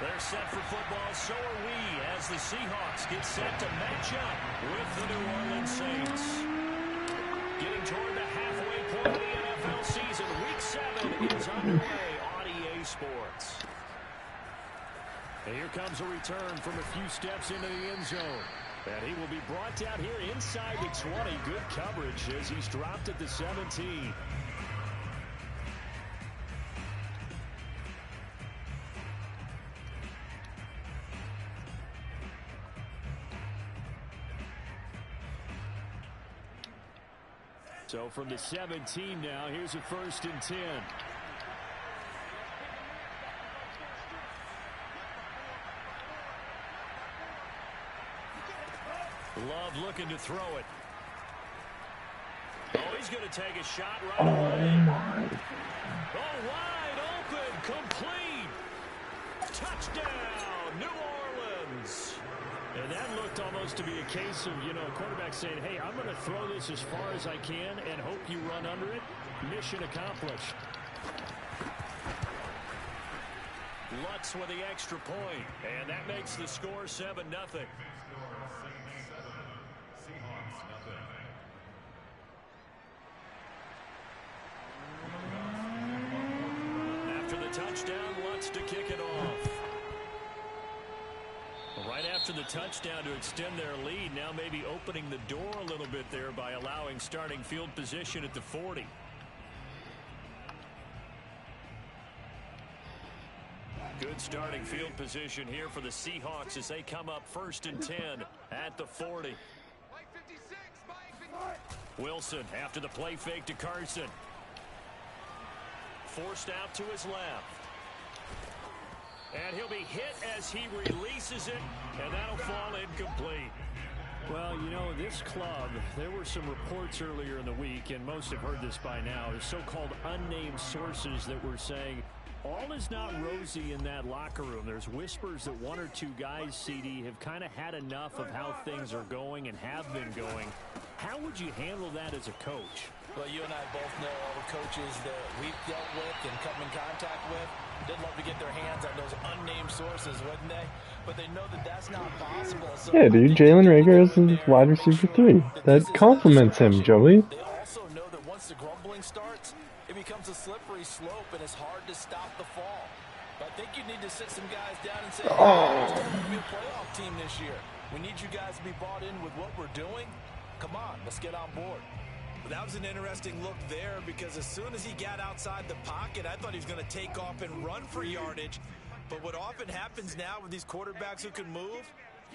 They're set for football, so are we, as the Seahawks get set to match up with the New Orleans Saints. Getting toward the halfway point of the NFL season, Week 7 is underway on EA Sports. And here comes a return from a few steps into the end zone. And he will be brought down here inside the 20. Good coverage as he's dropped at the 17. So from the 17 now, here's a 1st and 10. Love looking to throw it. Oh, he's going to take a shot right away. Oh, wide open, complete. Touchdown, New Orleans. And that looked almost to be a case of, a quarterback saying, hey, I'm going to throw this as far as I can and hope you run under it. Mission accomplished. Lutz with the extra point, and that makes the score 7-0. After the touchdown, Lutz to kick it off. Right after the touchdown to extend their lead, now maybe opening the door a little bit there by allowing starting field position at the 40. Good starting field position here for the Seahawks as they come up 1st and 10 at the 40. Wilson after the play fake to Carson. Forced out to his left. And he'll be hit as he releases it, and that'll fall incomplete. Well, this club, there were some reports earlier in the week, and most have heard this by now, is so-called unnamed sources that were saying all is not rosy in that locker room. There's whispers that one or two guys, CD, have kind of had enough of how things are going and have been going. How would you handle that as a coach? Well, you and I both know all the coaches that we've dealt with and come in contact with. They'd love to get their hands on those unnamed sources, wouldn't they? But they know that that's not possible. So yeah, dude, Jalen Reagor is wide receiver 3. That compliments him, Joey. They also know that once the grumbling starts, it becomes a slippery slope, and it's hard to stop the fall. But I think you need to sit some guys down and say, hey, we're still going to be a playoff team this year. We need you guys to be bought in with what we're doing. Come on, let's get on board. That was an interesting look there because as soon as he got outside the pocket, I thought he was going to take off and run for yardage. But what often happens now with these quarterbacks who can move,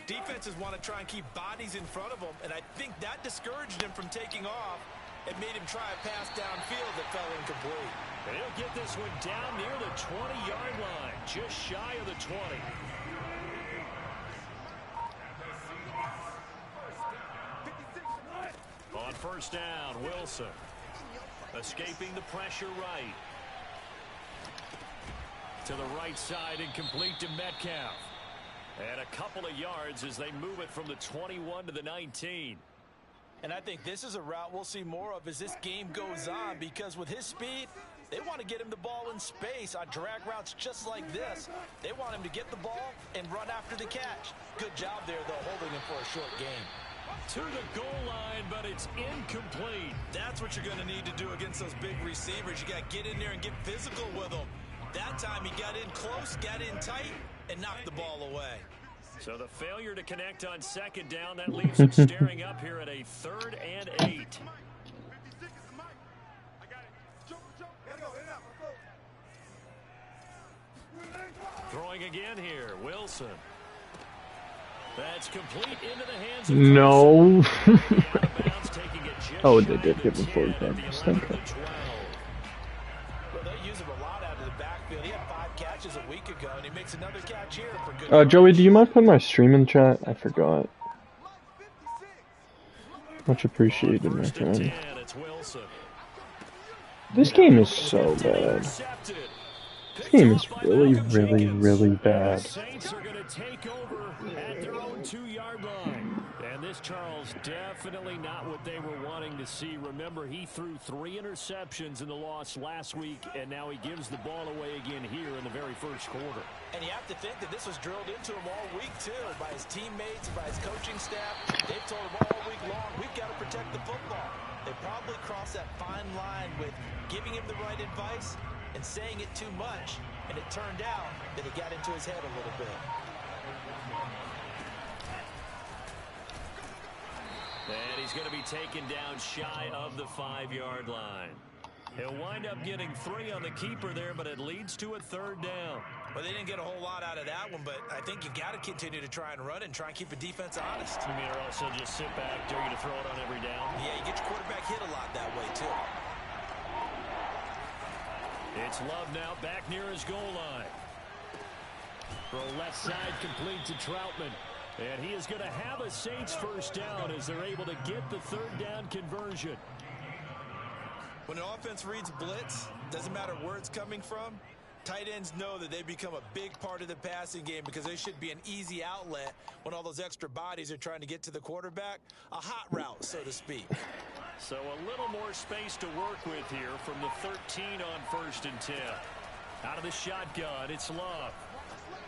defenses want to try and keep bodies in front of them, and I think that discouraged him from taking off and made him try a pass downfield that fell incomplete. And he'll get this one down near the 20-yard line, just shy of the 20. On 1st down, Wilson escaping the pressure right. To the right side and complete to Metcalf. And a couple of yards as they move it from the 21 to the 19. And I think this is a route we'll see more of as this game goes on, because with his speed, they want to get him the ball in space on drag routes just like this. They want him to get the ball and run after the catch. Good job there, though, holding him for a short game. To the goal line, but it's incomplete. That's what you're going to need to do against those big receivers. You got to get in there and get physical with them. That time he got in close, got in tight, and knocked the ball away. So the failure to connect on 2nd down, that leaves him staring up here at a 3rd and 8. Throwing again here, Wilson. That's complete into the hands of No. Oh, they did give him 45%. Well, they use him a lot out of the backfield. He had 5 catches a week ago, and he makes another catch here for good. Joey, do you mind putting my stream in chat? I forgot. Much appreciated, my friend. This game is so bad. This game is really, really, really bad. Saints are going to take over at their own 2-yard line. And this, Charles, definitely not what they were wanting to see. Remember, he threw 3 interceptions in the loss last week, and now he gives the ball away again here in the very first quarter. And you have to think that this was drilled into him all week, too, by his teammates, by his coaching staff. They've told him all week long, we've got to protect the football. They probably crossed that fine line with giving him the right advice and saying it too much, and it turned out that it got into his head a little bit. And he's going to be taken down shy of the 5-yard line. He'll wind up getting 3 on the keeper there, but it leads to a 3rd down. Well, they didn't get a whole lot out of that one, but I think you got to continue to try and run and try and keep the defense honest. You mean, or also just sit back, dare you to throw it on every down? Yeah, you get your quarterback hit a lot that way, too. It's Love now back near his goal line. Throw left side complete to Troutman. And he is going to have a Saints first down as they're able to get the 3rd down conversion. When an offense reads blitz, doesn't matter where it's coming from, tight ends know that they become a big part of the passing game because they should be an easy outlet when all those extra bodies are trying to get to the quarterback. A hot route, so to speak. So a little more space to work with here from the 13 on 1st and 10. Out of the shotgun, it's Love.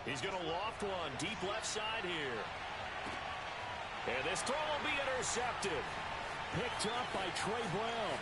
He's going to loft one deep left side here. And this throw will be intercepted. Picked up by Trey Brown.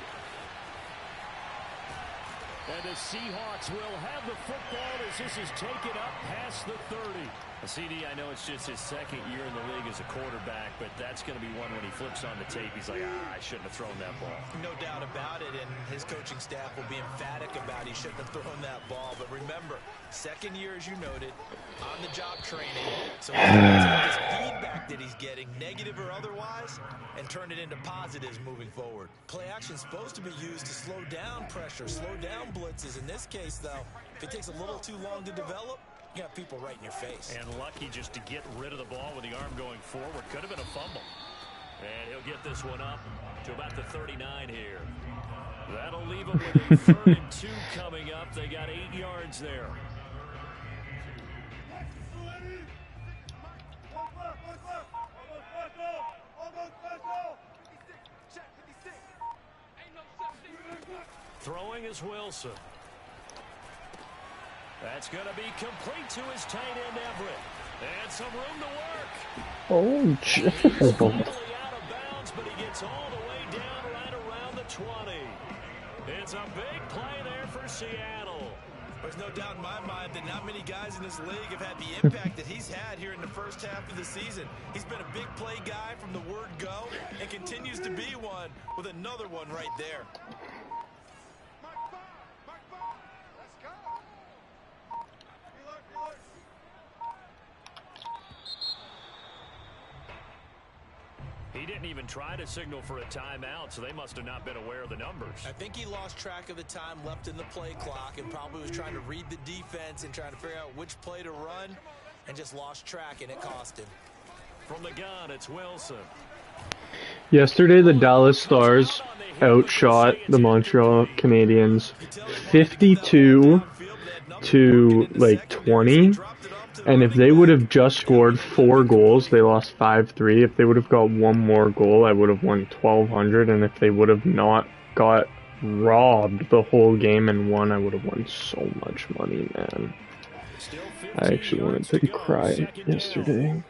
And the Seahawks will have the football as this is taken up past the 30. CD, I know it's just his 2nd year in the league as a quarterback, but that's going to be one when he flips on the tape. He's like, I shouldn't have thrown that ball. No doubt about it, and his coaching staff will be emphatic about he shouldn't have thrown that ball. But remember, 2nd year, as you noted, on-the-job training. So he's going to take this feedback that he's getting, negative or otherwise, and turn it into positives moving forward. Play action is supposed to be used to slow down pressure, slow down blitzes. In this case, though, if it takes a little too long to develop, you got people right in your face. And lucky just to get rid of the ball with the arm going forward. Could have been a fumble. And he'll get this one up to about the 39 here. That'll leave him with a 3rd and 2 coming up. They got 8 yards there. Throwing is Wilson. That's going to be complete to his tight end, Everett. And some room to work. Oh, jeez. Slightly out of bounds, but he gets all the way down right around the 20. It's a big play there for Seattle. There's no doubt in my mind that not many guys in this league have had the impact that he's had here in the first half of the season. He's been a big play guy from the word go and continues to be one with another one right there. He didn't even try to signal for a timeout, so they must have not been aware of the numbers. I think he lost track of the time left in the play clock and probably was trying to read the defense and trying to figure out which play to run and just lost track, and it cost him. From the gun, it's Wilson. Yesterday, the Dallas Stars outshot the Montreal Canadiens 52 to like 20. And if they would have just scored 4 goals, they lost 5-3. If they would have got one more goal, I would have won $1,200. And if they would have not got robbed the whole game and won, I would have won so much money, man. I actually wanted to cry yesterday.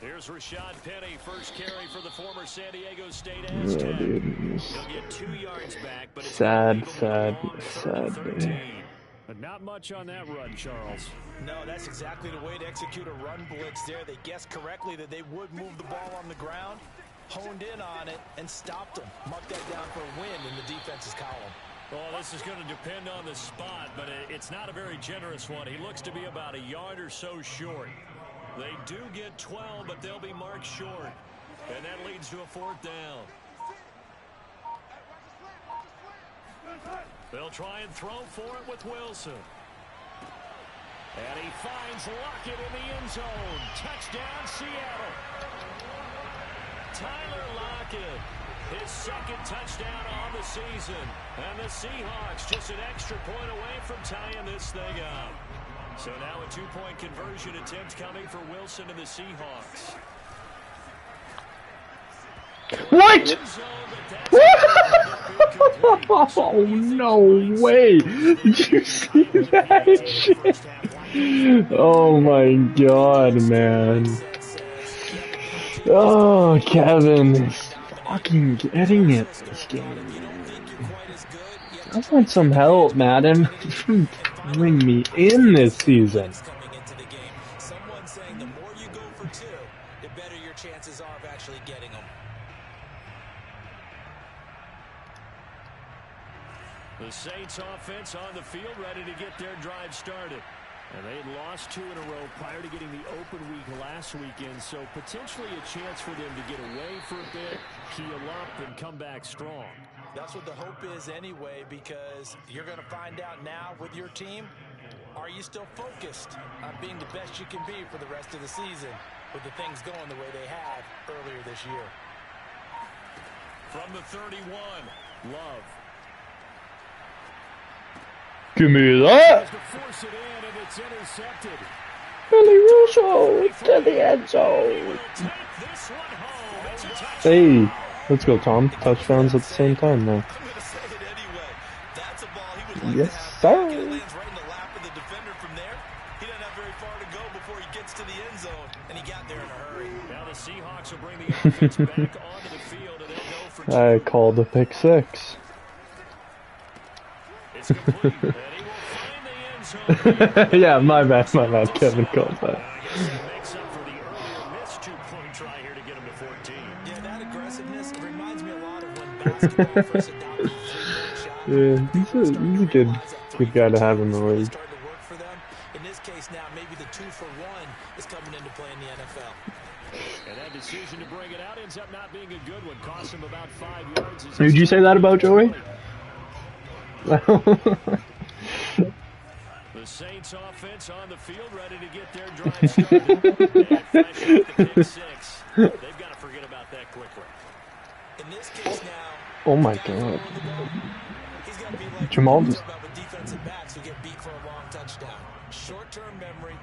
Here's Rashad Penny, first carry for the former San Diego State Aztecs. Yeah, dude. He'll get 2 yards back, but it's sad day. But not much on that run, Charles. No, that's exactly the way to execute a run blitz there. They guessed correctly that they would move the ball on the ground, honed in on it, and stopped them. Mark that down for a win in the defense's column. Well, this is going to depend on the spot, but it's not a very generous one. He looks to be about a yard or so short. They do get 12, but they'll be marked short. And that leads to a 4th down. They'll try and throw for it with Wilson. And he finds Lockett in the end zone. Touchdown, Seattle. Tyler Lockett His second touchdown on the season. And the Seahawks just an extra point away from tying this thing up. So now a two-point conversion attempt coming for Wilson and the Seahawks. What? Oh, no way. Did you see that shit? Oh, my God, man. Oh, Kevin is fucking getting it this game. I want some help, Madden. Bring me in this season. Someone saying the more you go for two, the better your chances are of actually getting them. The Saints offense on the field ready to get their drive started. And they had lost 2 in a row prior to getting the open week last weekend, so potentially a chance for them to get away for a bit, heal up, and come back strong. That's what the hope is anyway, because you're going to find out now with your team, are you still focused on being the best you can be for the rest of the season with the things going the way they have earlier this year? From the 31, Love. Give me that. To force it in, and it's intercepted. Billy Russo to the end zone. This one home. It's a touchdown. Hey, let's go, Tom. Touchdowns at the same time now. I'm going to say it anyway. That's a ball he would like Yes, to have sir. back. It lands right in the lap of the defender from there. He doesn't have very far to go before he gets to the end zone, and he got there in a hurry. Now the Seahawks will bring the offense back onto the field, and they'll go for 2. I called the pick six. It's complete, and he will find the end zone. Yeah, my bad, Kevin called that. I guess that makes up for the earlier missed 2-point try here to get him to 14. Yeah, that aggressiveness, it reminds me a lot of when basketball first adopted the three-point shot. Yeah, he's a good guy to have in the league. Started to work for them. In this case now, maybe the 2-for-1 is coming into play in the NFL. And that decision to bring it out ends up not being a good one. Cost him about 5 yards. Did you say that about Joey? The Saints offense on the field ready to get their drive started. And fresh off the pick 6. They've got to forget about that quickly. In this case now, Oh my God. he's got to be like Jamal we just- talk about with defensive backs who get beat for a long touchdown. Short-term memory,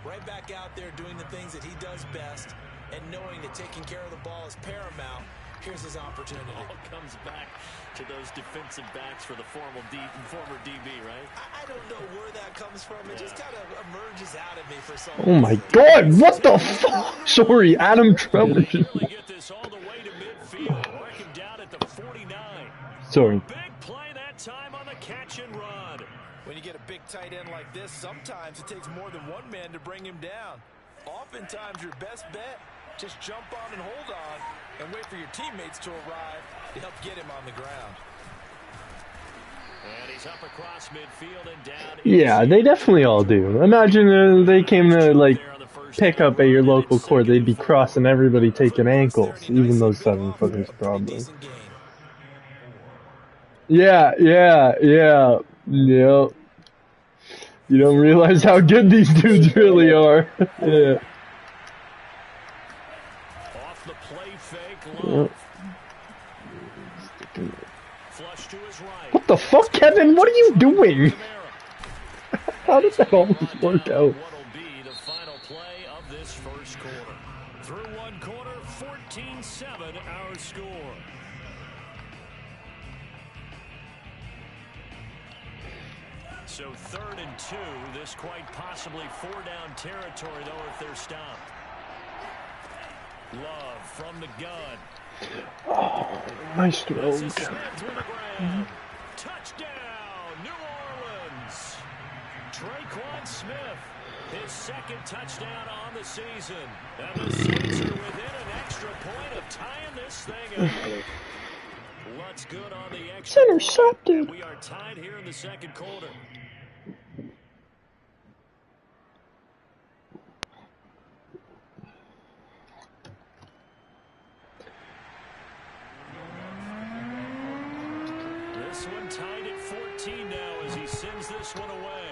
right back out there doing the things that he does best, and knowing that taking care of the ball is paramount. Here's his opportunity. All comes back to those defensive backs for the former DB, right? I don't know where that comes from. It just kind of emerges out of me for some Oh my reason. God, what the fuck? Sorry, Adam Trellis. Really get this all the way to midfield. Mark him down at the 49. Sorry. Big play that time on the catch and run. When you get a big tight end like this, sometimes it takes more than one man to bring him down. Oftentimes, your best bet, just jump on and hold on and wait for your teammates to arrive to help get him on the ground. And he's up across midfield and down. Yeah, they definitely all do. Imagine they came to, like, pick up at your local court. They'd be crossing everybody taking ankles, even those 7-footers probably. Decent game. Yeah. You don't realize how good these dudes really are. Yeah. Off the play fake, Love. Flush to his right. What the fuck, Kevin? What are you doing? How did that almost work out? What'll be the final play of this first quarter. Through one quarter, 14-7 our score. So 3rd and 2, this quite possibly 4-down territory though if they're stopped. Love from the gun. Oh, nice throw. This is Smith to the ground. Touchdown, New Orleans. Traquan Smith, his second touchdown on the season. And the Saints are within an extra point of tying this thing up. What's good on the extra It's intercepted. point? We are tied here in the second quarter. This one tied at 14 now as he sends this one away.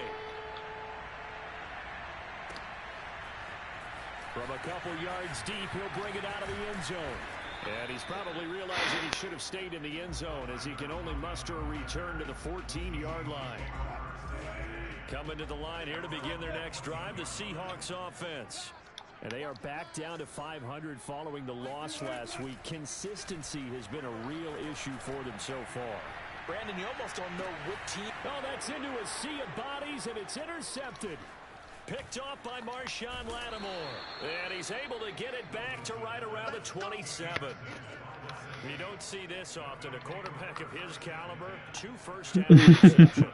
From a couple yards deep, he'll bring it out of the end zone. And he's probably realizing he should have stayed in the end zone as he can only muster a return to the 14-yard line. Coming to the line here to begin their next drive, the Seahawks offense. And they are back down to 500 following the loss last week. Consistency has been a real issue for them so far. Brandon, you almost don't know what team. Oh, that's into a sea of bodies, and it's intercepted. Picked off by Marshawn Lattimore. And he's able to get it back to right around the 27. You don't see this often. A quarterback of his caliber, 2 first-down interceptions.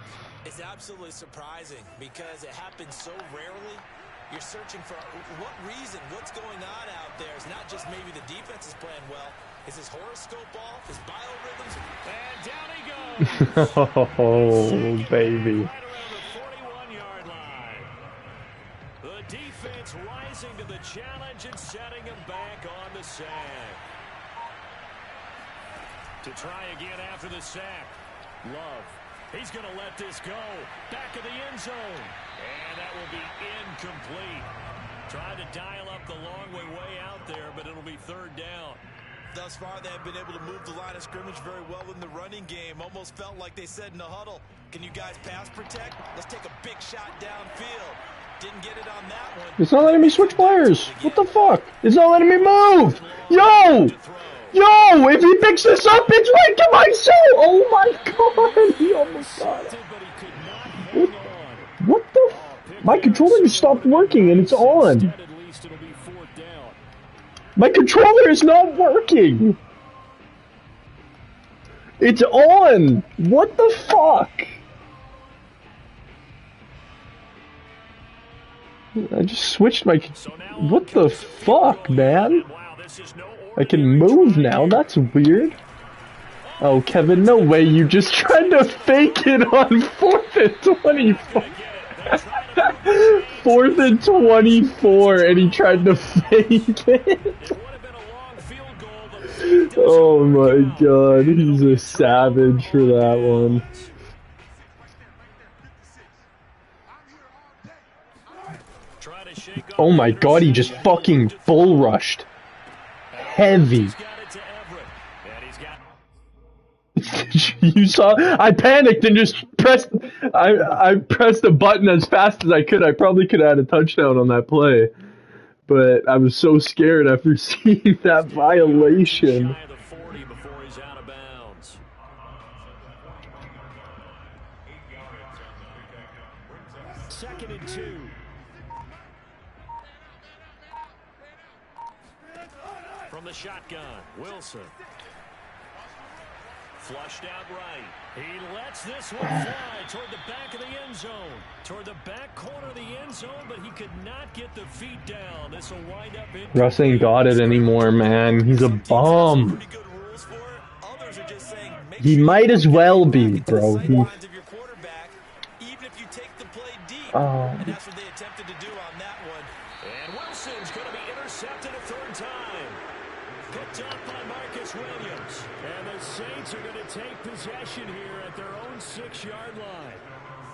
It's absolutely surprising because it happens so rarely. You're searching for what reason, what's going on out there. It's not just maybe the defense is playing well. Is his horoscope off? His biorhythms? And down he goes. Oh, baby. Right around the 41-yard line. The defense rising to the challenge and setting him back on the sack. To try again after the sack. Love. He's going to let this go. Back of the end zone. And that will be incomplete. Tried to dial up the long way out there, but it'll be 3rd down. Thus far, they have been able to move the line of scrimmage very well in the running game. Almost felt like they said in the huddle, can you guys pass protect? Let's take a big shot downfield. Didn't get it on that one. It's not letting me switch players. What the fuck? It's not letting me move. Yo! Yo! If he picks this up, it's right to my soul! Oh my god! He almost got it. What the? My controller just stopped working and it's on. My controller is not working. It's on. What the fuck? I just switched my... What the fuck, man? I can move now. That's weird. Oh, Kevin, no way. You just tried to fake it on 4th and 24. 4th and 24, and he tried to fake it. Oh my god, he's a savage for that one. Oh my god, he just fucking bull rushed. Heavy. You saw? I panicked and just pressed. I pressed a button as fast as I could. I probably could have had a touchdown on that play, but I was so scared after seeing that violation. 2nd and 2. From the shotgun, Wilson. Flushed out right. He lets this one fly toward the back of the end zone. Toward the back corner of the end zone, but he could not get the feet down. This will wind up in... Russ ain't got it anymore, man. He's a bum. He might as well be, bro. He... Even if you take the play deep. And that's what they attempted to do on that one. And Wilson's going to be intercepted a 3rd time. Picked up by Marcus Williams. And the Saints are going to take possession here at their own 6-yard line.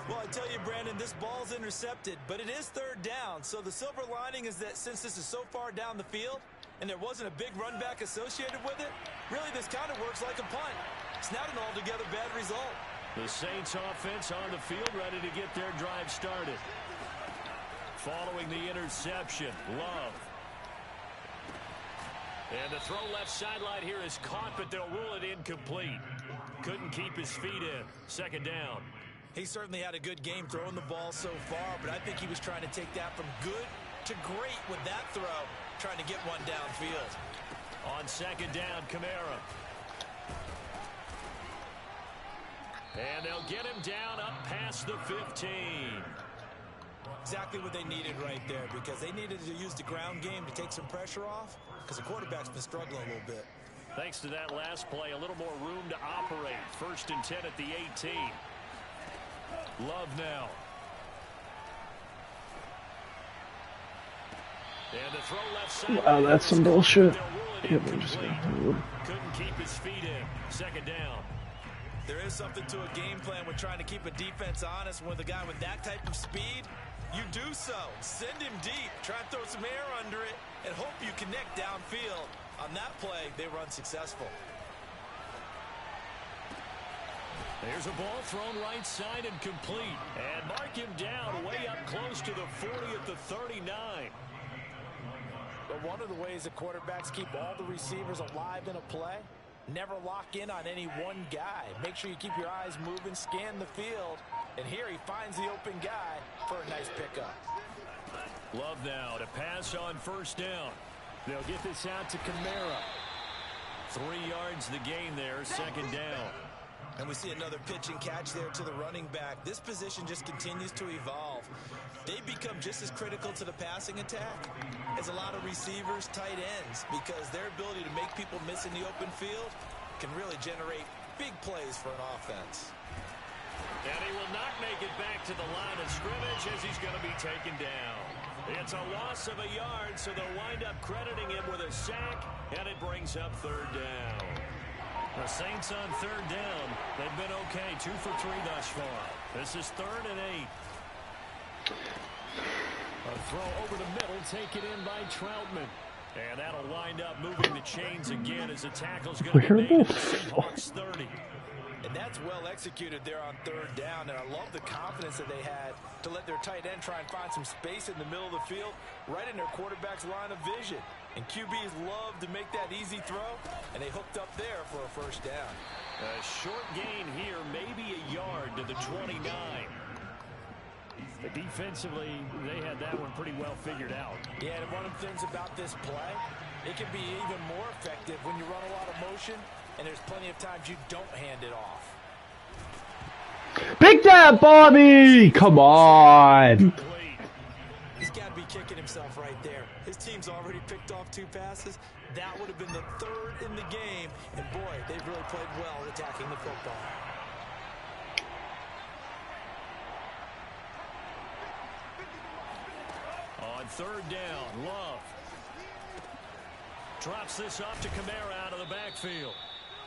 Well, I tell you, Brandon, this ball's intercepted, but it is 3rd down. So the silver lining is that since this is so far down the field and there wasn't a big run back associated with it, really this kind of works like a punt. It's not an altogether bad result. The Saints offense on the field ready to get their drive started. Following the interception, Love. And the throw left sideline here is caught, but they'll rule it incomplete. Couldn't keep his feet in. 2nd down. He certainly had a good game throwing the ball so far, but I think he was trying to take that from good to great with that throw, trying to get one downfield. On 2nd down, Kamara. And they'll get him down up past the 15. Exactly what they needed right there, because they needed to use the ground game to take some pressure off, because the quarterback's been struggling a little bit. Thanks to that last play, a little more room to operate. 1st and 10 at the 18. Love now. And the throw left side. Wow, that's some bullshit. Yeah, couldn't keep his feet in. 2nd down. There is something to a game plan with trying to keep a defense honest. With a guy with that type of speed, you do so. Send him deep. Try and throw some air under it and hope you connect downfield. On that play, they were unsuccessful. There's a ball thrown right side and complete. And mark him down way up close to the 40 at the 39. But one of the ways that quarterbacks keep all the receivers alive in a play, never lock in on any one guy. Make sure you keep your eyes moving, scan the field. And here he finds the open guy for a nice pickup. Love now to pass on first down. They'll get this out to Kamara. 3 yards the gain there, second down. And we see another pitch and catch there to the running back. This position just continues to evolve. They become just as critical to the passing attack as a lot of receivers, tight ends, because their ability to make people miss in the open field can really generate big plays for an offense. And he will not make it back to the line of scrimmage as he's going to be taken down. It's a loss of a yard, so they'll wind up crediting him with a sack, and it brings up third down. The Saints on third down. They've been okay, 2 for 3 thus far. This is 3rd and 8. A throw over the middle, taken in by Troutman. And that'll wind up moving the chains again as the tackle's going to be made at the Seahawks 30. And that's well executed there on third down. And I love the confidence that they had to let their tight end try and find some space in the middle of the field, right in their quarterback's line of vision. And QBs love to make that easy throw, and they hooked up there for a first down. A short gain here, maybe a yard to the 29. But defensively, they had that one pretty well figured out. Yeah, and one of the things about this play, it can be even more effective when you run a lot of motion, and there's plenty of times you don't hand it off. Pick that, Bobby! Come on! He's got to be kicking himself right there. His team's already picked off 2 passes. That would have been the 3rd in the game. And boy, they've really played well attacking the football. On third down, Love drops this off to Kamara out of the backfield.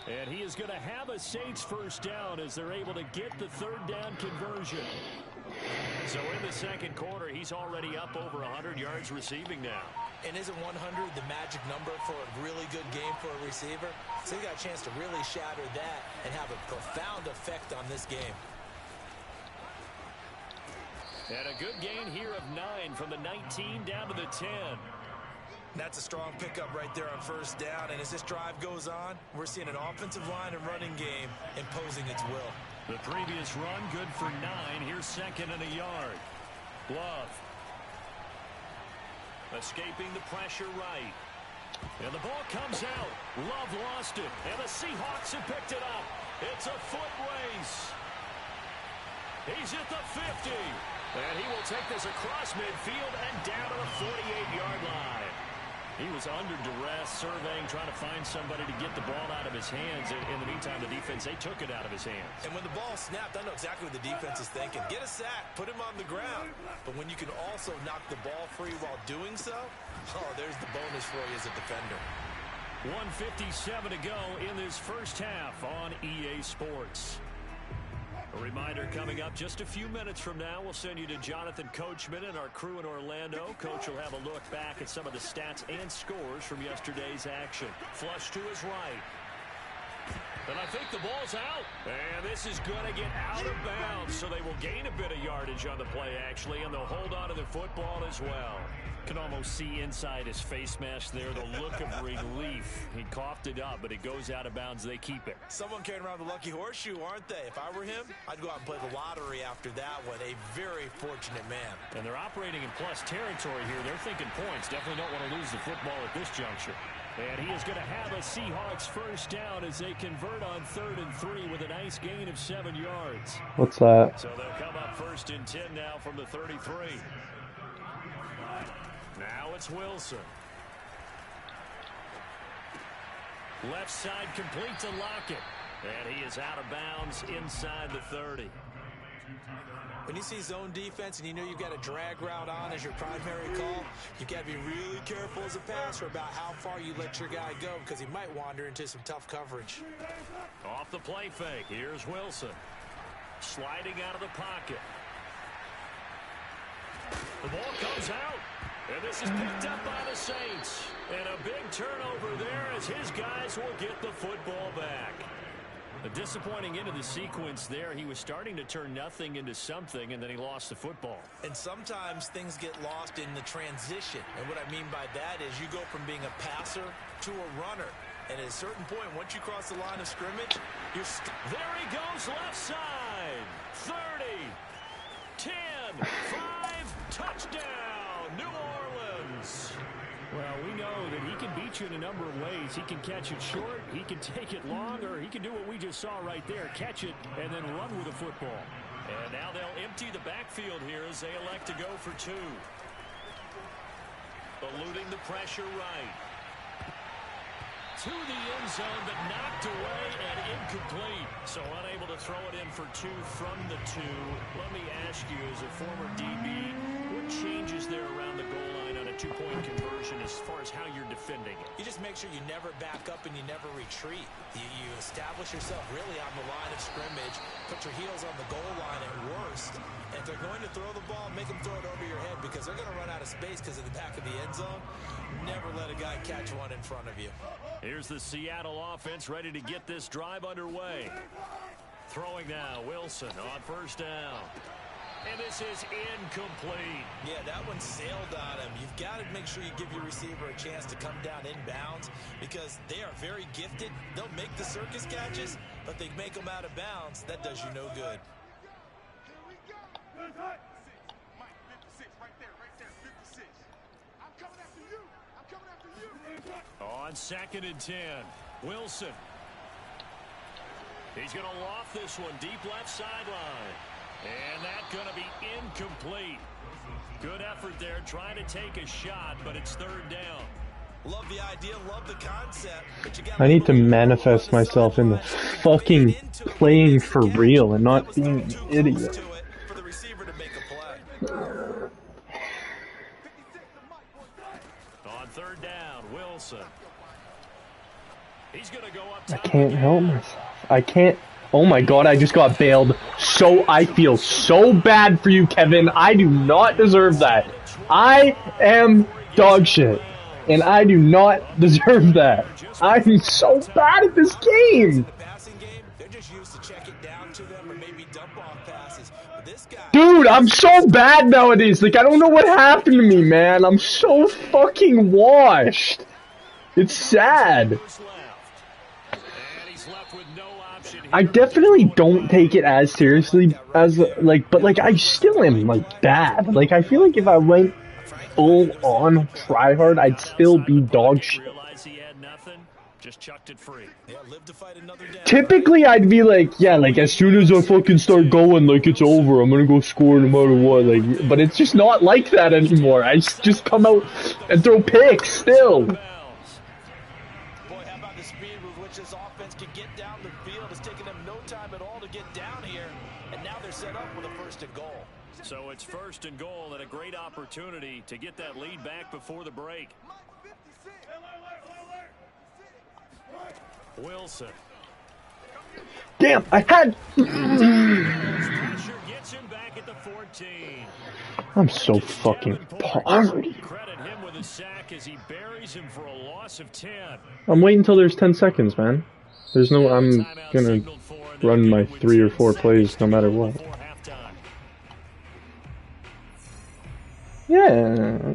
And he is going to have a Saints first down as they're able to get the third down conversion. So in the second quarter, he's already up over 100 yards receiving now. And isn't 100 the magic number for a really good game for a receiver? So he got a chance to really shatter that and have a profound effect on this game. And a good gain here of 9 from the 19 down to the 10. That's a strong pickup right there on first down. And as this drive goes on, we're seeing an offensive line and running game imposing its will. The previous run, good for 9. Here's second and a yard. Love. Escaping the pressure right. And the ball comes out. Love lost it. And the Seahawks have picked it up. It's a foot race. He's at the 50. And he will take this across midfield and down to the 48-yard line. He was under duress, surveying, trying to find somebody to get the ball out of his hands. In the meantime, the defense, they took it out of his hands. And when the ball snapped, I know exactly what the defense is thinking. Get a sack, put him on the ground. But when you can also knock the ball free while doing so, oh, there's the bonus for you as a defender. 1:57 to go in this first half on EA Sports. A reminder coming up just a few minutes from now, we'll send you to Jonathan Coachman and our crew in Orlando. Coach will have a look back at some of the stats and scores from yesterday's action. Flush to his right. And I think the ball's out. And this is going to get out of bounds, so they will gain a bit of yardage on the play, actually, and they'll hold on to the football as well. Can almost see inside his face mask there the look of relief. He coughed it up, but it goes out of bounds. They keep it. Someone carrying around the lucky horseshoe, aren't they? If I were him, I'd go out and play the lottery after that one. A very fortunate man. And they're operating in plus territory here. They're thinking points. Definitely don't want to lose the football at this juncture. And he is going to have a Seahawks first down as they convert on 3rd and 3 with a nice gain of 7 yards. What's that? So they'll come up 1st and 10 now from the 33. Now it's Wilson. Left side complete to Lockett. And he is out of bounds inside the 30. When you see zone defense and you know you've got a drag route on as your primary call, you've got to be really careful as a passer about how far you let your guy go because he might wander into some tough coverage. Off the play fake, here's Wilson. Sliding out of the pocket. The ball comes out. And this is picked up by the Saints. And a big turnover there as his guys will get the football back. A disappointing end of the sequence there. He was starting to turn nothing into something, and then he lost the football. And sometimes things get lost in the transition. And what I mean by that is you go from being a passer to a runner. And at a certain point, once you cross the line of scrimmage, you're there he goes left side. 30, 10, 5, touchdown, New Orleans. Well, we know that he can beat you in a number of ways. He can catch it short, he can take it long, or he can do what we just saw right there, catch it and then run with the football. And now they'll empty the backfield here as they elect to go for 2. Eluding the pressure right. To the end zone, but knocked away and incomplete. So unable to throw it in for 2 from the 2. Let me ask you, as a former DB, what changes there around the goal line on a 2-point conversion as far as how you're defending it? You just make sure you never back up and you never retreat. You establish yourself really on the line of scrimmage, put your heels on the goal line at worst. And if they're going to throw the ball, make them throw it over your head because they're going to run out of space because of the back of the end zone. Never let a guy catch one in front of you. Here's the Seattle offense ready to get this drive underway. Throwing now, Wilson on first down. And this is incomplete. Yeah, that one sailed on him. You've got to make sure you give your receiver a chance to come down inbounds because they are very gifted. They'll make the circus catches, but they make them out of bounds. That does you no good. On 2nd and 10, Wilson. He's going to loft this one deep left sideline. And that's going to be incomplete. Good effort there, trying to take a shot, but it's 3rd down. Love the idea, love the concept. I need to manifest myself in the fucking playing for real and not being an idiot. For the receiver to make a play. On 3rd down, Wilson. He's going to go up I top. can't help myself. I can't. Oh my god, I just got bailed. So I feel so bad for you, Kevin. I do not deserve that. I am dog shit. And I do not deserve that. I'm so bad at this game. Dude, I'm so bad nowadays. Like, I don't know what happened to me, man. I'm so fucking washed. It's sad. I definitely don't take it as seriously as, like, but, like, I still am, like, bad. Like, I feel like if I went full on try hard, I'd still be dog shit. Typically, I'd be like, yeah, like, as soon as I fucking start going, like, it's over, I'm gonna go score no matter what, like, but it's just not like that anymore. I just come out and throw picks still. So it's 1st and goal and a great opportunity to get that lead back before the break. Wilson. Damn, I had... Pressure gets him back at the 14. I'm so fucking poverty. Credit him with a sack as he buries him for a loss of 10. I'm waiting until there's 10 seconds, man. There's no... I'm gonna run my 3 or 4 plays no matter what. Yeah,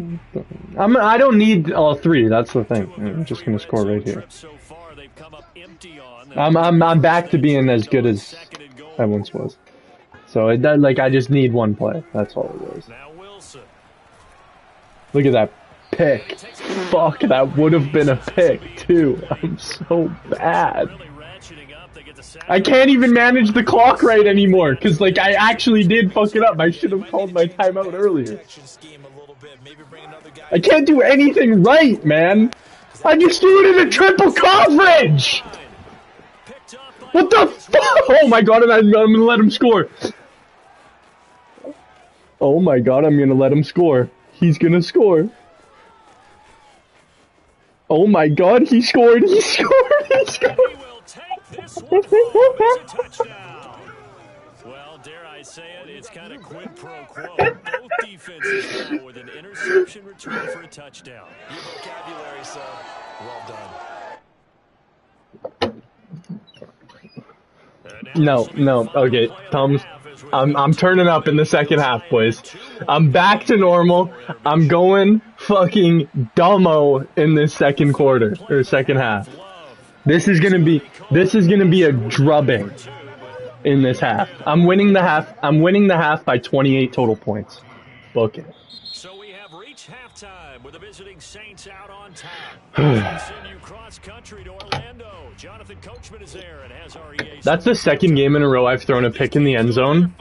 I don't need all 3. That's the thing. I'm just gonna score right here. I'm back to being as good as I once was. So I just need 1 play. That's all it is. Look at that pick. Fuck, that would have been a pick too. I'm so bad. I can't even manage the clock right anymore because, like, I actually did fuck it up. I should have called my timeout earlier. I can't do anything right, man. I just do it in a triple coverage. What the fuck? Oh my god, I'm gonna let him score. Oh my god, I'm gonna let him score. He's gonna score. Oh my god, he scored. He scored. He scored. Well, dare I I say it, it's kind of quid pro quo. Both defenses now with an interception return for a touchdown. Your vocabulary, so well done. No, okay, Tom's, I'm turning up in the second half, boys. I'm back to normal. I'm going fucking dumbo in this second quarter, or second half. This is gonna be a drubbing in this half. I'm winning the half by 28 total points. Book it. So we have reached halftime with the visiting Saints out on top. We send you cross country to Orlando. Jonathan Coachman is there and has our EA. That's the second game in a row I've thrown a pick in the end zone.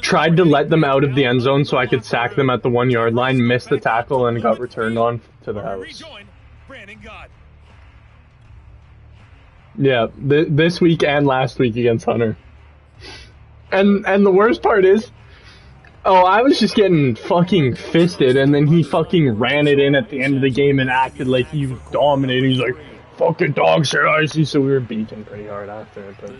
Tried to let them out of the end zone so I could sack them at the 1 yard line, missed the tackle, and got returned on to the house. Yeah, this week and last week against Hunter. And the worst part is, I was just getting fucking fisted, and then he fucking ran it in at the end of the game and acted like he was dominating. He's like, fucking dog shit, I see. So we were beating pretty hard after it. But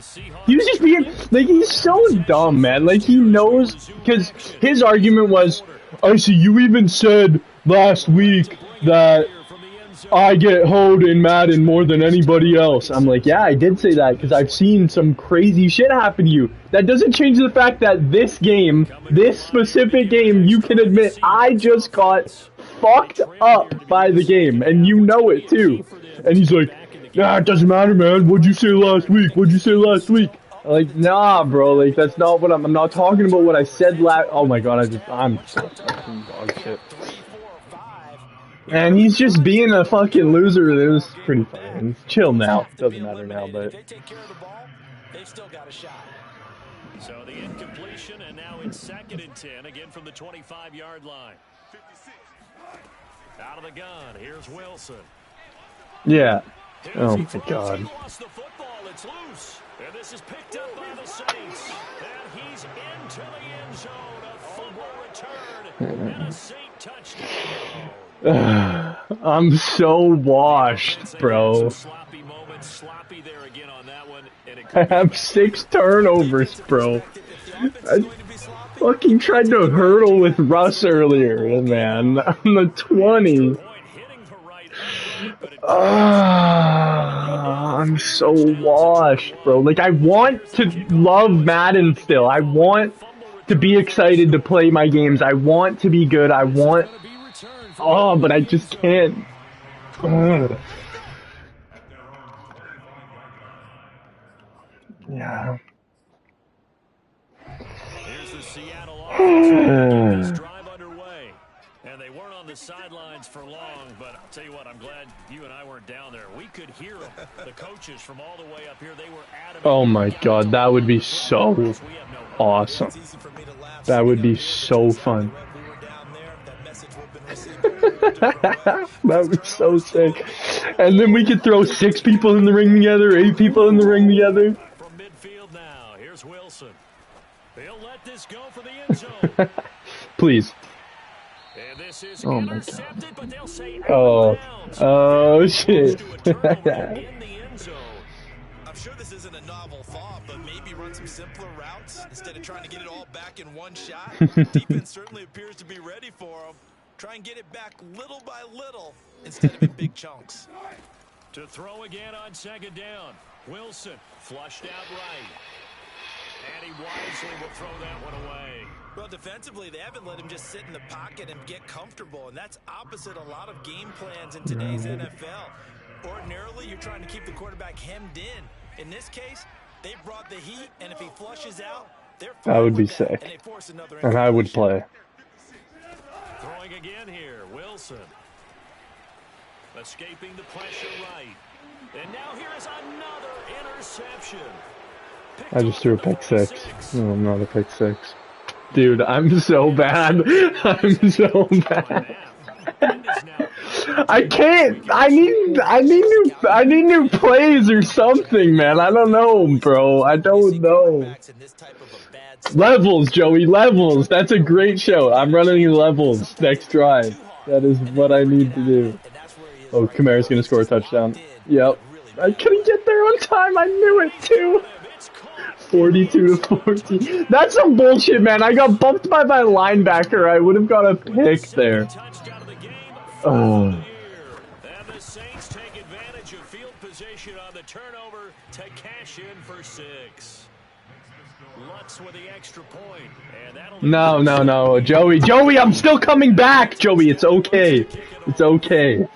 he was just being, like, he's so dumb, man. Like, he knows, because his argument was, I see, you even said last week that I get hoed in Madden more than anybody else. I'm like, yeah, I did say that because I've seen some crazy shit happen to you. That doesn't change the fact that this game, this specific game, you can admit I just got fucked up by the game, and you know it too. And he's like, nah, it doesn't matter, man. What'd you say last week? What'd you say last week? I'm like, nah, bro. Like, that's not what I'm not talking about what I said last. Oh my god, I'm so fucking dog shit. And he's just being a fucking loser. It was pretty funny. Chill now. Doesn't matter now, but. They take care of the ball, they've still got a shot. So the incompletion, and now it's 2nd and 10, again from the 25-yard line. Out of the gun, here's Wilson. Yeah. Oh my god. Lost the football, it's loose. And this is picked up by the Saints. And he's into the end zone. A fumble return. And a Saint touchdown. I'm so washed, bro. I have 6 turnovers, bro. I fucking tried to hurdle with Russ earlier, man. On the 20. I'm so washed, bro. Like, I want to love Madden still. I want to be excited to play my games. I want to be good. I want... Oh, but I just can't. Yeah. Here's the Seattle offense. Drive underway. And they weren't on the sidelines for long, but I'll tell you what, I'm glad you and I weren't down there. We could hear them. The coaches from all the way up here, they were adamant. Oh my god, that would be so awesome. That would be so fun. That would be so sick. And then we could throw 6 people in the ring together, 8 people in the ring together. From midfield now, here's Wilson. They'll let this go for the end zone. Please. And this is oh my intercepted, god. but they'll say Oh shit. I'm sure this isn't a novel thought, but maybe run some simpler routes instead of trying to get it all back in one shot. Defense certainly appears to be ready for them. Try and get it back little by little instead of in big chunks. To throw again on 2nd down. Wilson flushed out right. And he wisely will throw that one away. Well, defensively, they haven't let him just sit in the pocket and get comfortable, and that's opposite a lot of game plans in today's NFL. Ordinarily, you're trying to keep the quarterback hemmed in. In this case, they brought the heat, and if he flushes out, they're fine. That would be with that, sick. and they force another And I would play. Throwing again here, Wilson. Escaping the pressure right. And now here is another interception. I just threw a pick 6. No, not a pick 6. Dude, I'm so bad. I'm so bad. I can't. I need new plays or something, man. I don't know, bro. I don't know. Levels, Joey, levels. That's a great show. I'm running levels next drive. That is what I need to do. Oh, Kamara's gonna score a touchdown. Yep. I couldn't get there on time. I knew it too. 42-14. That's some bullshit, man. I got bumped by my linebacker. I would have got a pick there. Oh. And the Saints take advantage of field position on the turnover to cash in for 6. Lutz with the extra point. And No. Joey, I'm still coming back, Joey. It's okay. It's okay.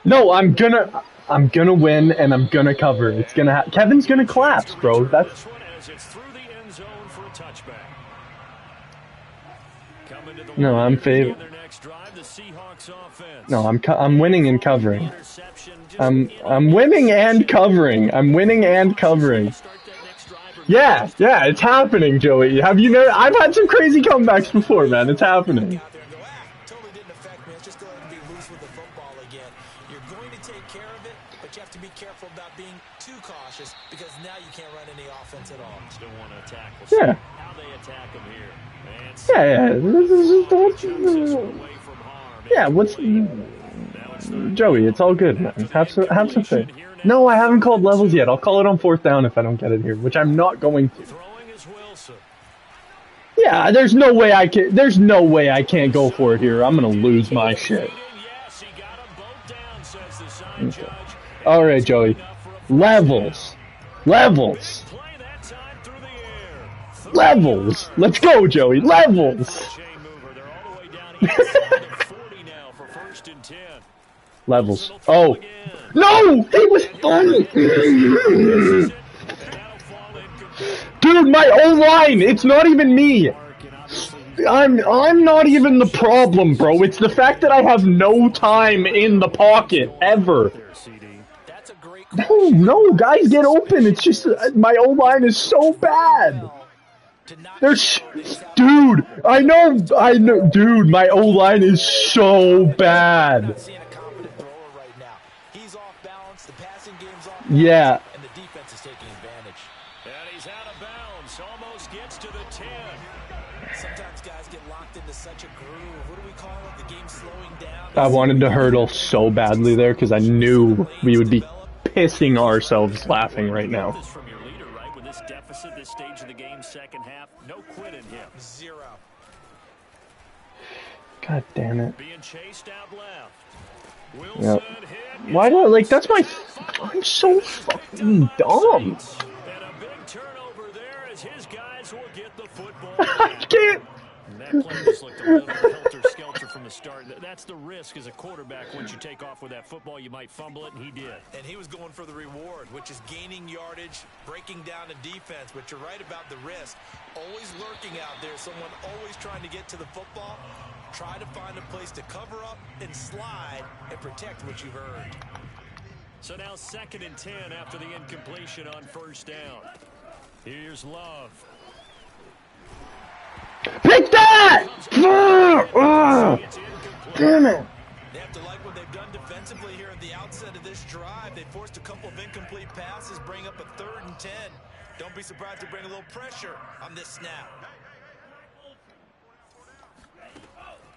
No, I'm gonna win and I'm gonna cover. It's gonna Kevin's gonna collapse, bro. That's No, I'm favored. No, I'm winning and covering. I'm winning and covering. I'm winning and covering. Yeah, it's happening, Joey. Have you know? I've had some crazy comebacks before, man. It's happening. Totally didn't affect me. Let's just go ahead and be loose with the football again. You're going to take care of it, but you have to be careful about being too cautious because now you can't run any offense at all. Still want to attack. Yeah. How they attack him here. Yeah. What's Joey? It's all good, man. Have some faith. No, I haven't called levels yet. I'll call it on 4th down if I don't get it here, which I'm not going to. Yeah, there's no way I can't go for it here. I'm gonna lose my shit. Okay. All right, Joey. Levels. Let's go, Joey. Levels. Levels. Oh. No! He was funny! Dude, my O-line! It's not even me! I'm not even the problem, bro. It's the fact that I have no time in the pocket, ever. No, guys, get open. It's just, my O-line is so bad. Dude, I know, dude, my O-line is so bad. Yeah. And the defense is taking advantage. And he's out of bounds. Almost gets to the 10. Sometimes guys get locked into such a groove. What do we call it? The game slowing down. I wanted to hurdle so badly there because I knew we would be pissing ourselves laughing right now. This from your leader, right? With this deficit, this stage of the game, second half, no quit in him. 0. God damn it. Being chased out left. Yep. Why do I, like, that's my, I'm so fucking dumb. And a big turnover there as his guys will get the football. I can't. And that play just looked a little helter-skelter from the start. That's the risk as a quarterback. Once you take off with that football, you might fumble it, and he did. And he was going for the reward, which is gaining yardage, breaking down the defense. But you're right about the risk. Always lurking out there, someone always trying to get to the football. Try to find a place to cover up and slide and protect what you've earned. So now 2nd and 10 after the incompletion on 1st down. Here's Love. Pick that! Damn it. They have to like what they've done defensively here at the outset of this drive. They forced a couple of incomplete passes, bring up a 3rd and 10. Don't be surprised to bring a little pressure on this snap.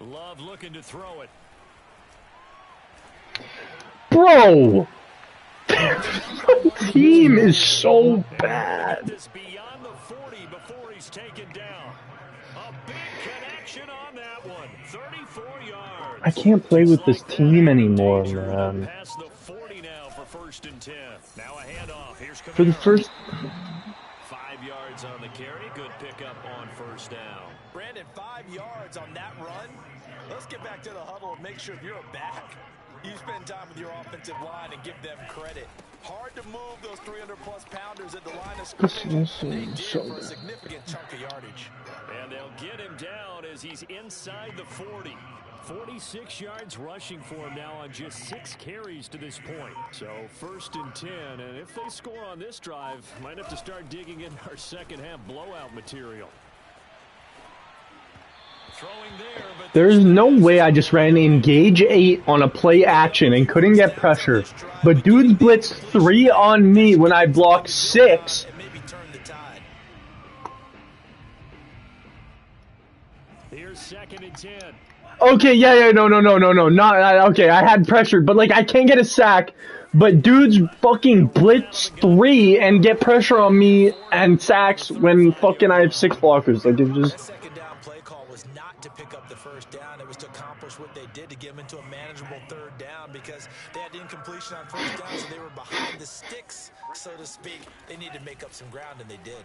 Love looking to throw it. Bro! The team is so bad. Beyond the 40 before he's taken down. A big connection on that one. 34 yards. I can't play with this team anymore, man. Past the 40 now for 1st and 10. Now a handoff. Here's For the first 5 yards on the carry. Good pickup on 1st down. Brandon, 5 yards on that run. Let's get back to the huddle and make sure if you're a back, you spend time with your offensive line and give them credit. Hard to move those 300-plus pounders at the line of scrimmage. They did for a significant chunk of yardage. And they'll get him down as he's inside the 40. 46 yards rushing for him now on just 6 carries to this point. So 1st and 10, and if they score on this drive, might have to start digging in our second half blowout material. There's no way I just ran engage 8 on a play action and couldn't get pressure. But dudes blitzed 3 on me when I blocked 6. Here's 2nd and 10. Okay, yeah, no. Not okay. I had pressure, but like I can't get a sack. But dudes fucking blitz 3 and get pressure on me and sacks when fucking I have 6 blockers. Like it's just. That second down play call was not to pick up the first down. It was to accomplish what they did to get them into a manageable 3rd down because they had incompletion on first down, so they were behind the sticks, so to speak. They needed to make up some ground, and they did.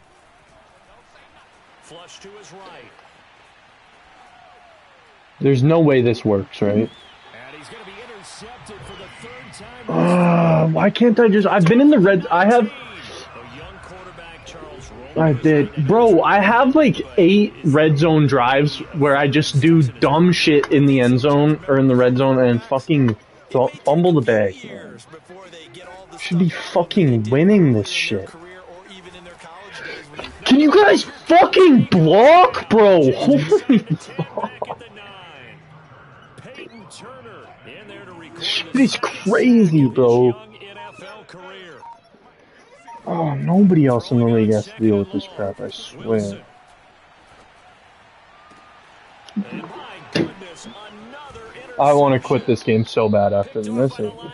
Flush to his right. There's no way this works, right? And he's going to be intercepted for the 3rd time. Why can't I just? I've been in the red. I have. A young quarterback, Charles I did, bro. I have like 8 red zone drives where I just do dumb shit in the end zone or in the red zone and fucking fumble the bag. Man. Should be fucking winning this shit. Can you guys fucking block, bro? Holy fuck. Shit is crazy, bro. Oh, nobody else in the league has to deal with this crap, I swear. I want to quit this game so bad after this. It's so bad.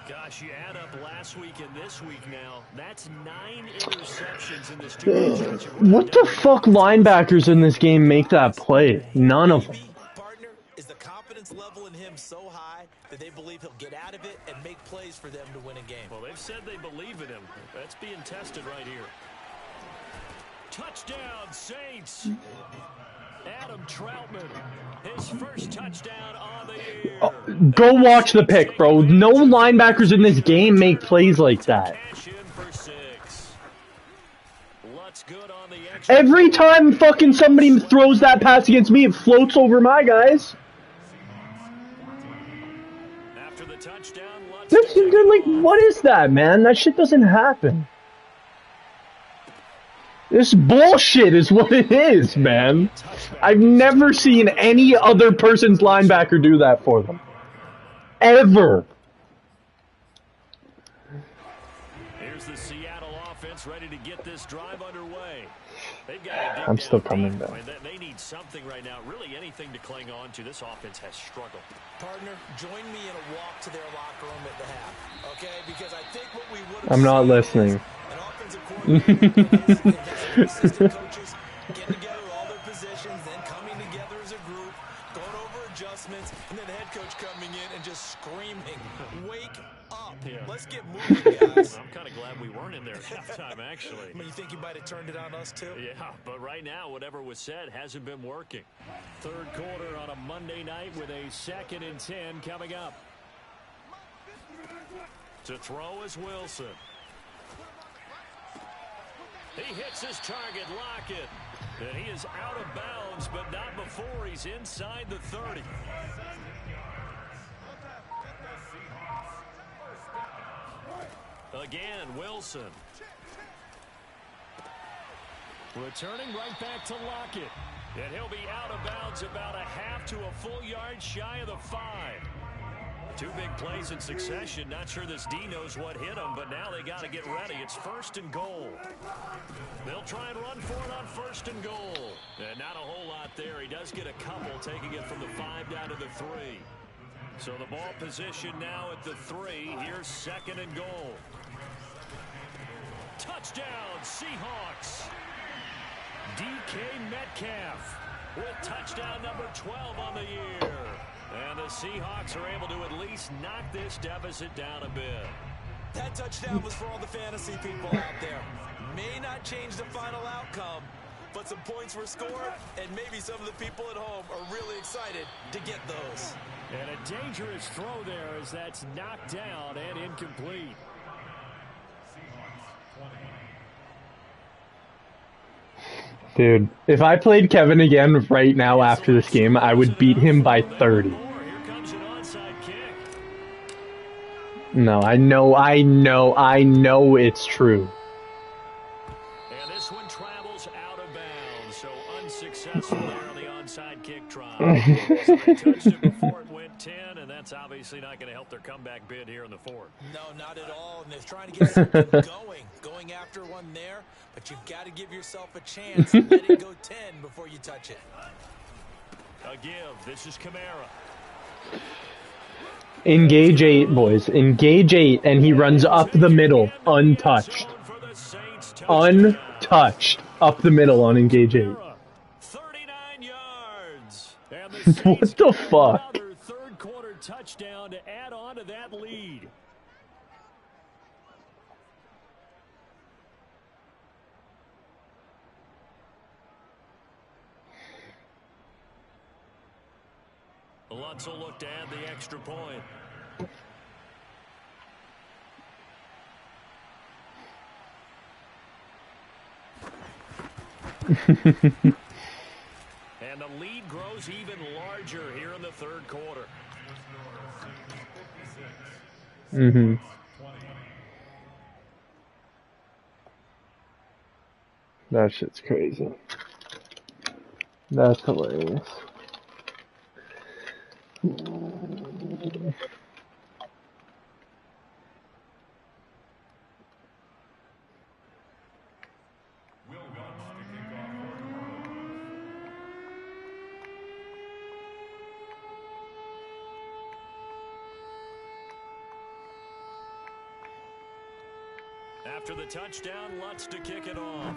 Gosh, you add up last week and this week now. That's 9 interceptions in this 2-game stretch. What the fuck linebackers in this game make that play? None of them. Partner, is the confidence level in him so high that they believe he'll get out of it and make plays for them to win a game? Well, they've said they believe in him. That's being tested right here. Touchdown, Saints. Adam Troutman, his first touchdown on the year. Go watch the pick, bro. No linebackers in this game make plays like that. Every time fucking somebody throws that pass against me, it floats over my guys. After the touchdown, they're like, what is that, man? That shit doesn't happen. This bullshit is what it is, man. I've never seen any other person's linebacker do that for them. Ever. Here's the Seattle offense ready to get this drive underway. They've got I'm still coming back. They need something right now, really anything to cling on to. This offense has struggled. Partner, join me in a walk to their locker room at the half, okay? Because I think what we would have I'm not listening. an offensive coordinator, assistant coaches getting together with all their positions, then coming together as a group, going over adjustments, and then the head coach coming in and just screaming, "Wake up! Yeah. Let's get moving, guys." I'm kind of glad we weren't in there at halftime, actually. I mean, you think you might have turned it on us, too? Yeah, but right now, whatever was said hasn't been working. 3rd quarter on a Monday night with a 2nd and 10 coming up. To throw is Wilson. He hits his target, Lockett. And he is out of bounds, but not before he's inside the 30. Again, Wilson. Returning right back to Lockett. And he'll be out of bounds about a half to a full yard shy of the 5. 2 big plays in succession. Not sure this D knows what hit him, but now they got to get ready. It's 1st and goal. They'll try and run for it on 1st and goal. And not a whole lot there. He does get a couple, taking it from the 5 down to the 3. So the ball position now at the 3. Here's 2nd and goal. Touchdown, Seahawks. DK Metcalf with touchdown number 12 on the year. And the Seahawks are able to at least knock this deficit down a bit. That touchdown was for all the fantasy people out there. May not change the final outcome, but some points were scored, and maybe some of the people at home are really excited to get those. And a dangerous throw there as that's knocked down and incomplete. Dude, if I played Kevin again right now after this game, I would beat him by 30. Here comes an onside kick. No, I know it's true. And this one travels out of bounds, so unsuccessful there on the onside kick try. So they touched it before it went quick 10, and that's obviously not going to help their comeback bid here in the fourth. No, not at all. And they're trying to get something going after one there. But you've got to give yourself a chance and let it go 10 before you touch it. A give. This is Kamara. Engage 8, boys. Engage 8, and he runs up the middle, untouched. Untouched. Up the middle on engage 8. 39 yards. And the What the fuck? another third quarter touchdown to add on to that lead. Lutz will look to add the extra point. And the lead grows even larger here in the third quarter. Mm-hmm. That shit's crazy. That's hilarious. After the touchdown, Lutz to kick it off.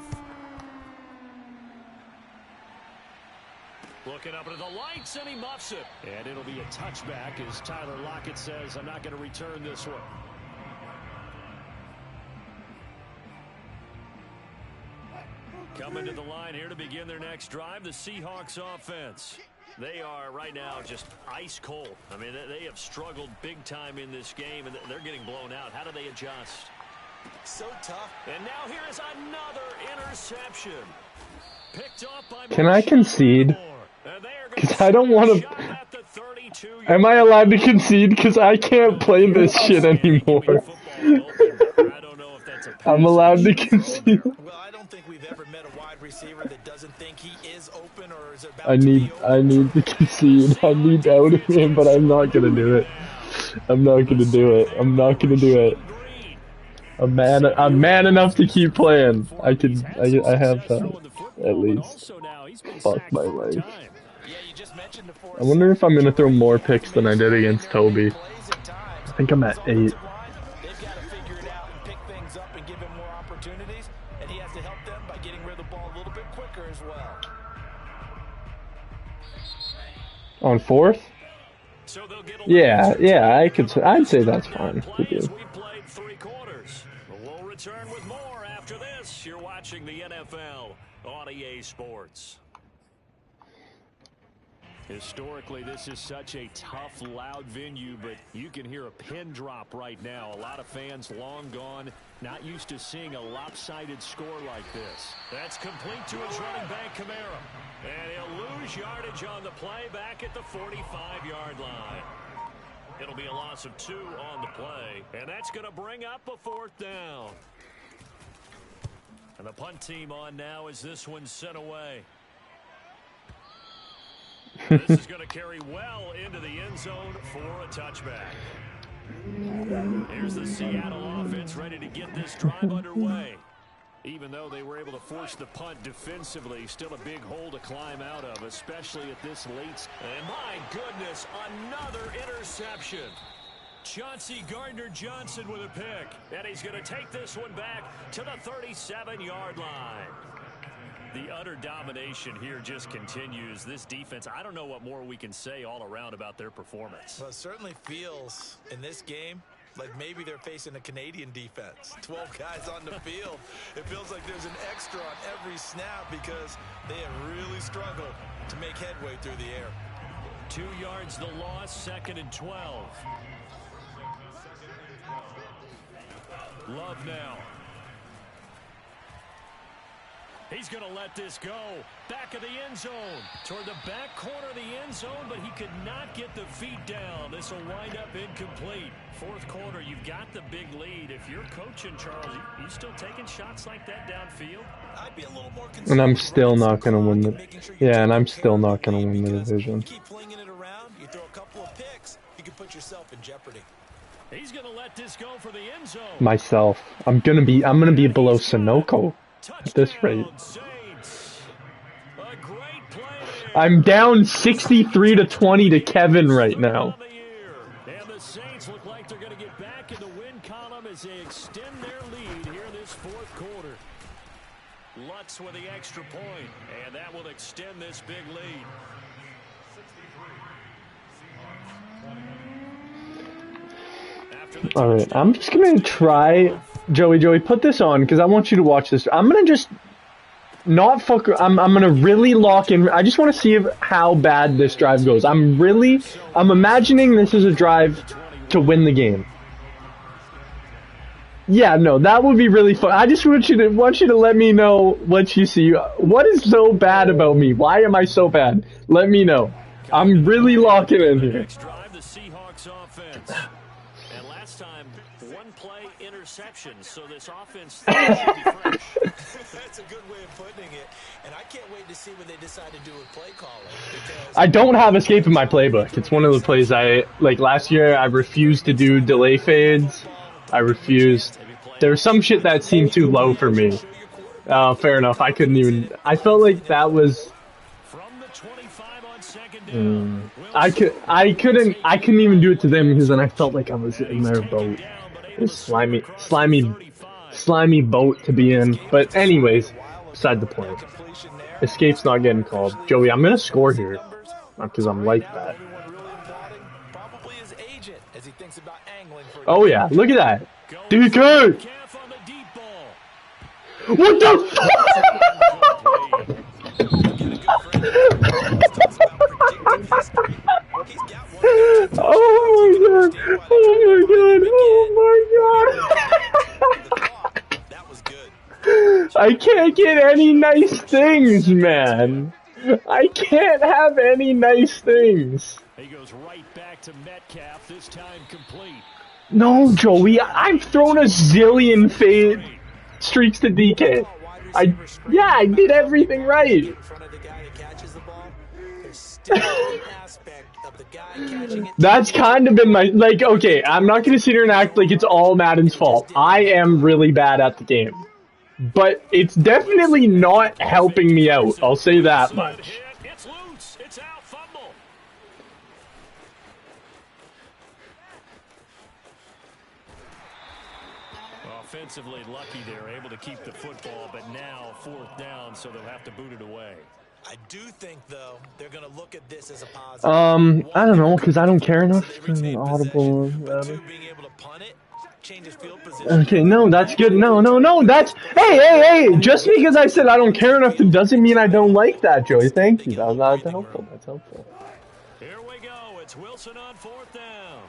Looking up into the lights, and he muffs it. And it'll be a touchback, as Tyler Lockett says, I'm not going to return this one. Coming to the line here to begin their next drive, the Seahawks offense. They are right now just ice cold. I mean, they have struggled big time in this game, and they're getting blown out. How do they adjust? So tough. And now here is another interception. Picked up by Can I concede? Because I don't want to... Am I allowed to concede? Because I can't play this shit anymore. I'm allowed to concede. Well, I don't think we've ever met a wide receiver that doesn't think he is open or is about I need to concede. I need out of him, but I'm not gonna do it. I'm not gonna do it. I'm not gonna do it. I'm man enough to keep playing. I have that at least. Fuck my life. I wonder if I'm gonna throw more picks than I did against Toby. I think I'm at 8. They've got to figure it out and pick things up and give him more opportunities, and he has to help them by getting rid of the ball a little bit quicker as well. On 4th? Yeah, I'd say that's fine to do. We'll return with more after this. You're watching the NFL on EA Sports. Historically, this is such a tough, loud venue, but you can hear a pin drop right now. A lot of fans long gone, not used to seeing a lopsided score like this. That's complete to his running back, Kamara. And he'll lose yardage on the play back at the 45-yard line. It'll be a loss of 2 on the play, and that's going to bring up a 4th down. And the punt team on now as this one's sent away. This is going to carry well into the end zone for a touchback. Here's the Seattle offense ready to get this drive underway. Even though they were able to force the punt defensively, still a big hole to climb out of, especially at this late. And my goodness, another interception. Chauncey Gardner-Johnson with a pick. And he's going to take this one back to the 37-yard line. The utter domination here just continues. This defense, I don't know what more we can say all around about their performance. Well, it certainly feels in this game like maybe they're facing a Canadian defense. 12 guys on the field. It feels like there's an extra on every snap because they have really struggled to make headway through the air. 2 yards the loss, 2nd and 12. Love now. He's going to let this go. Back of the end zone. Toward the back corner of the end zone, but he could not get the feet down. This will wind up incomplete. 4th quarter, you've got the big lead. If you're coaching, Charles, you still taking shots like that downfield? I'd be a little more and I'm still not going to win the... Yeah, and I'm still not going to win the division. Keep flinging it around. You throw a couple of picks. put yourself in jeopardy. He's going to let this go for the end zone. Myself. I'm gonna be below Sunoco at this rate. Saints. A great play there. I'm down 63-20 to Kevin right now. And the Saints look like they're going to get back in the win column as they extend their lead here in this fourth quarter. Lutz with the extra point, and that will extend this big lead. Alright, I'm just gonna try... Joey, put this on, because I want you to watch this. I'm gonna just... Not fuck... I'm gonna really lock in... I just want to see how bad this drive goes. I'm imagining this is a drive to win the game. Yeah, no, that would be really fun. I just want you to let me know what you see. What is so bad about me? Why am I so bad? Let me know. I'm really locking in here. Next drive, the Seahawks offense. And last time, one play interception, so this offense should be fresh. That's a good way of putting it. And I can't wait to see what they decide to do with play calling. I don't have escape in my playbook. It's one of the plays like last year, I refused to do delay fades. I refused. There was some shit that seemed too low for me. Fair enough. I couldn't even... I felt like that was... I couldn't even do it to them because then I felt like I was in their boat. This slimy boat to be in. But anyways, beside the point. Escape's not getting called. Joey, I'm gonna score here. Not because I'm like that. Oh yeah, look at that. DK! What the fuck? Oh my god! Oh my god! Oh my god! I can't get any nice things, man. I can't have any nice things. He goes right back to Metcalf, this time complete. No, Joey, I've thrown a zillion fade streaks to DK. I did everything right. That's kind of been my, like, okay, I'm not going to sit here and act like it's all Madden's fault. I am really bad at the game. But it's definitely not helping me out, I'll say that much. It's loose. It's out. Fumble. Offensively lucky they're able to keep the football, but now fourth down, so they'll have to boot it away. I do think, though, they're going to look at this as a positive. I don't know, because I don't care enough for an audible. Okay, no, that's good. No, that's... Hey! Just because I said I don't care enough doesn't mean I don't like that, Joey. Thank you. That's helpful. That's helpful. Here we go. It's Wilson on fourth down.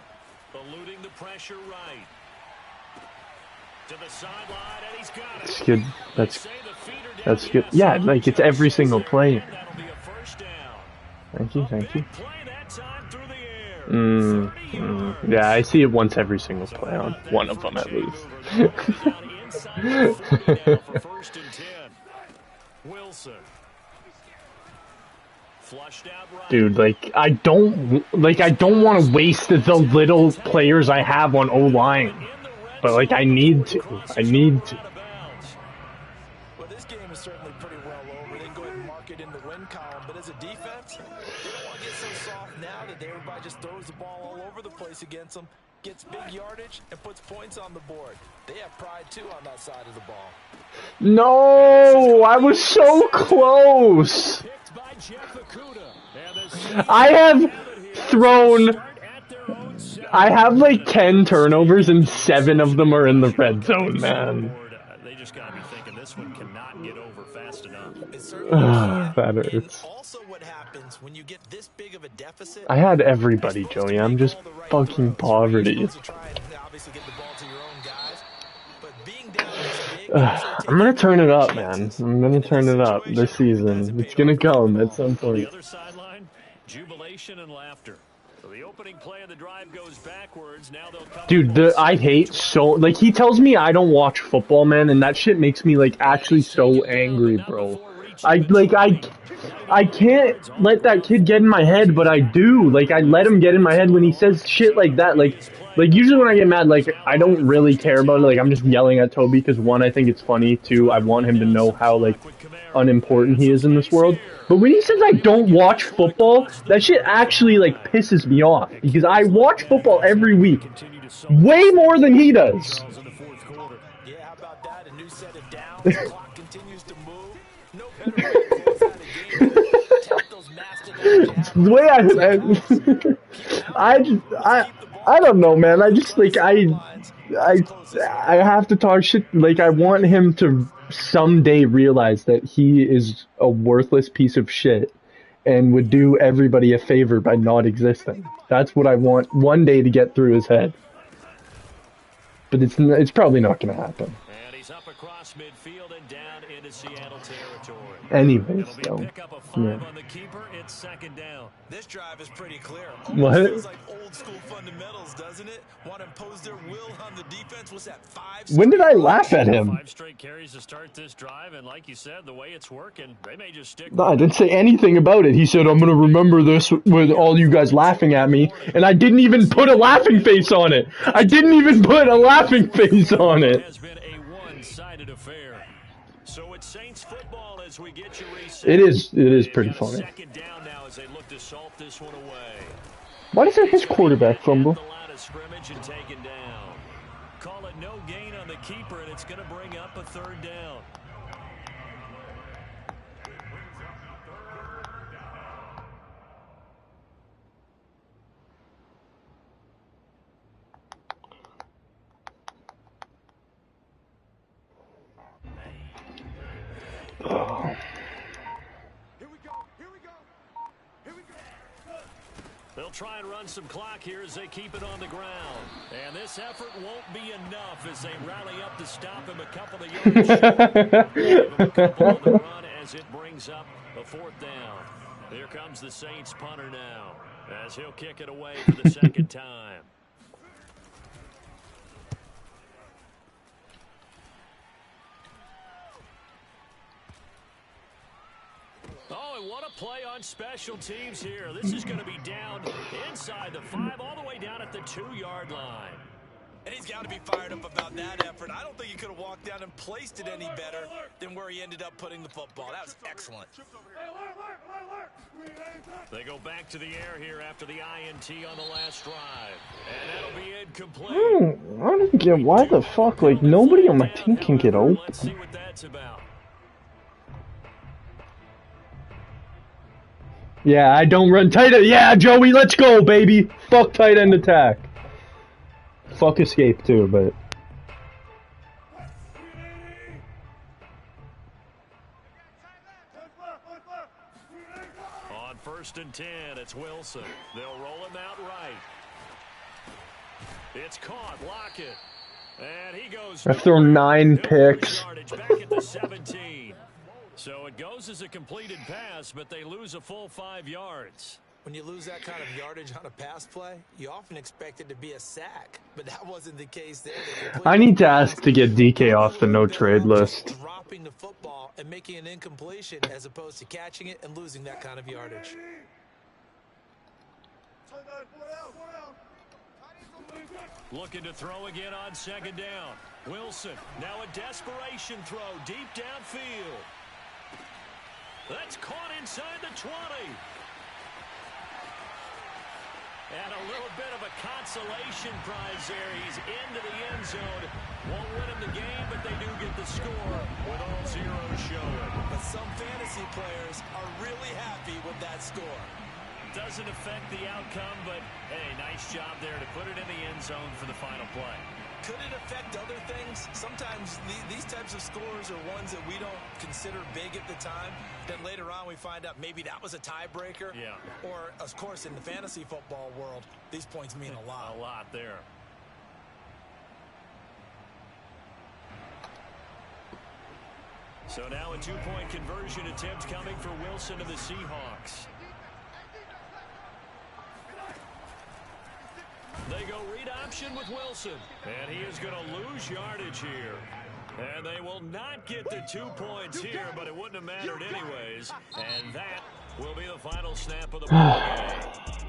Eluding the pressure right. To the sideline, and he's got it. That's good. That's good. Yeah, like, it's every single play. Thank you. Yeah, I see it once every single play on one of them at least. Dude, like I don't want to waste the little players I have on O-line, but like I need to. Well, this game is certainly pretty well over. They can go ahead and mark it in the win column, but as a defense, they don't want to get so soft now that everybody just throws the ball all over the place against them, gets big yardage, and puts points on the board. They have pride, too, on that side of the ball. No! I was so close! I have like 10 turnovers and 7 of them are in the red zone, man. They just gotta be thinking this one cannot get over fast enough. That hurts. Also, what happens when you get this big of a deficit? I had everybody, Joey. I'm just fucking poverty. I'm gonna turn it up, man. I'm gonna turn it up this season. It's gonna come at some point. The other sideline, jubilation and laughter. So the opening play of the drive goes backwards. Now they'll come. Dude, I hate so, like, he tells me I don't watch football, man, and that shit makes me like actually so angry, bro. I can't let that kid get in my head, but I do. Like, I let him get in my head when he says shit like that. Like usually when I get mad, like, I don't really care about it. Like, I'm just yelling at Toby because, one, I think it's funny. Two, I want him to know how, like, unimportant he is in this world. But when he says I don't watch football, that shit actually, like, pisses me off. Because I watch football every week. Way more than he does. Yeah, how about that? A new set of downs. The clock continues to move. No better way to close out a game than tap those mastodon The way I don't know, man. I just, like, I have to talk shit. Like, I want him to someday realize that he is a worthless piece of shit and would do everybody a favor by not existing. That's what I want one day to get through his head. But it's probably not going to happen. And he's up across midfield and down into Seattle territory. Anyways, though. Pick up a 5 on the keeper. It's second down. This drive is pretty clear. What? Feels like old school fundamentals, doesn't it? Want to impose their will on the defense. What's that? 5? When did I laugh at him? 5 straight carries to start this drive, and like you said, the way it's working, they may just stick. No, I didn't say anything about it. He said, I'm going to remember this with all you guys laughing at me, and I didn't even put a laughing face on it. I didn't even put a laughing face on it. It has been a one-sided affair. So it's Saints football as we get you reset. It is pretty funny. Second down now as they look to salt this one away. Why does his quarterback fumble? The line of scrimmage and taken down. Call it no gain on the keeper, and it's going to bring up a third down. They'll try and run some clock here as they keep it on the ground. And this effort won't be enough as they rally up to stop him a couple of yards short. A couple on the run as it brings up a fourth down. Here comes the Saints punter now as he'll kick it away for the second time. Oh, and what a play on special teams here. This is going to be down inside the 5, all the way down at the 2-yard line. And he's got to be fired up about that effort. I don't think he could have walked down and placed it any better than where he ended up putting the football. That was excellent. They go back to the air here after the INT on the last drive. And that'll be incomplete. I don't get why the fuck, like, nobody on my team can get open. Let's see what that's about. Yeah, I don't run tight end. Yeah, Joey, let's go, baby. Fuck tight end attack. Fuck escape, too, but... On 1st and 10, it's Wilson. They'll roll him out right. It's caught. Lockett. And he goes... I've thrown 9 picks. Back at the 17. So it goes as a completed pass, but they lose a full 5 yards. When you lose that kind of yardage on a pass play, you often expect it to be a sack, but that wasn't the case there. I need to ask to get DK off the no-trade list. Dropping the football and making an incompletion as opposed to catching it and losing that kind of yardage. Looking to throw again on second down. Wilson, now a desperation throw deep downfield. That's caught inside the 20. And a little bit of a consolation prize there. He's into the end zone. Won't win him the game, but they do get the score with all zeros showing. But some fantasy players are really happy with that score. Doesn't affect the outcome, but hey, nice job there to put it in the end zone for the final play. Could it affect other things? Sometimes these types of scores are ones that we don't consider big at the time. Then later on we find out maybe that was a tiebreaker. Yeah. Or, of course, in the fantasy football world, these points mean a lot. A lot there. So now a 2-point conversion attempt coming for Wilson of the Seahawks. They go read option with Wilson. And he is going to lose yardage here. And they will not get the 2 points here, but it wouldn't have mattered anyways. And that will be the final snap of the ball game.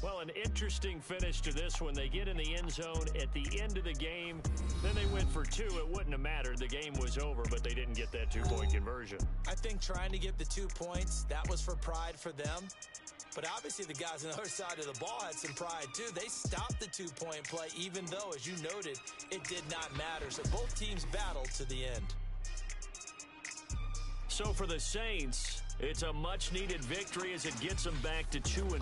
Well, an interesting finish to this one. They get in the end zone at the end of the game. Then they went for 2. It wouldn't have mattered. The game was over, but they didn't get that 2-point conversion. I think trying to get the 2 points, that was for pride for them. But obviously the guys on the other side of the ball had some pride too. They stopped the 2-point play, even though, as you noted, it did not matter. So both teams battled to the end. So for the Saints, it's a much-needed victory as it gets them back to 2-4.